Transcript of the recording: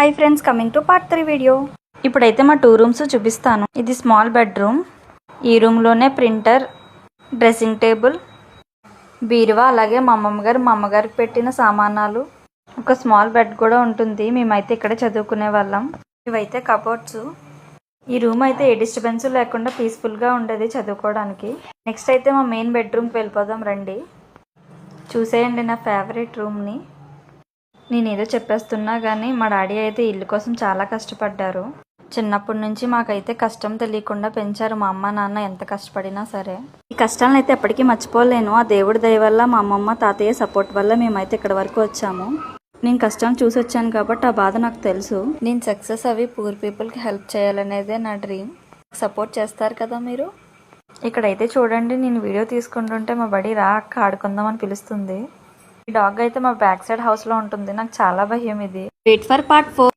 Hi friends, coming to part 3 video. ఇప్పుడైతే మా 2 rooms చూపిస్తాను. ఇది స్మాల్ బెడ్రూమ్. ఈ రూమ్లోనే ప్రింటర్, డ్రెస్సింగ్ టేబుల్, బీరువా, అలాగే మా అమ్మగారికి పెట్టిన సామానాలు, ఒక స్మాల్ బెడ్ కూడా ఉంటుంది. మేమైతే ఇక్కడ చదువుకునే వాళ్ళం. ఇవైతే కబోర్డ్స్. ఈ రూమ్ అయితే ఏ డిస్టర్బెన్స్ లేకుండా పీస్ఫుల్గా ఉండేది చదువుకోవడానికి. నెక్స్ట్ అయితే మా మెయిన్ బెడ్రూమ్కి వెళ్ళిపోదాం రండి. చూసేయండి నా ఫేవరెట్ రూమ్ని. నేనేదో చెప్పేస్తున్నా కానీ మా డాడీ అయితే ఇల్లు కోసం చాలా కష్టపడ్డారు. చిన్నప్పటి నుంచి మాకైతే కష్టం తెలియకుండా పెంచారు మా అమ్మ నాన్న. ఎంత కష్టపడినా సరే ఈ కష్టాలను అయితే ఎప్పటికీ మర్చిపోలేను. ఆ దేవుడి దయ వల్ల, మా అమ్మమ్మ తాతయ్య సపోర్ట్ వల్ల మేమైతే ఇక్కడ వరకు వచ్చాము. నేను కష్టం చూసి వచ్చాను కాబట్టి ఆ బాధ నాకు తెలుసు. నేను సక్సెస్ అవి పూర్ పీపుల్కి హెల్ప్ చేయాలనేదే నా డ్రీమ్. సపోర్ట్ చేస్తారు కదా మీరు. ఇక్కడైతే చూడండి, నేను వీడియో తీసుకుంటుంటే మా బడి రా అక్క ఆడుకుందాం అని పిలుస్తుంది. ఈ డాగ్ అయితే మా బ్యాక్ సైడ్ హౌస్ లో ఉంటుంది. నాకు చాలా భయం ఇది. Wait for part 4.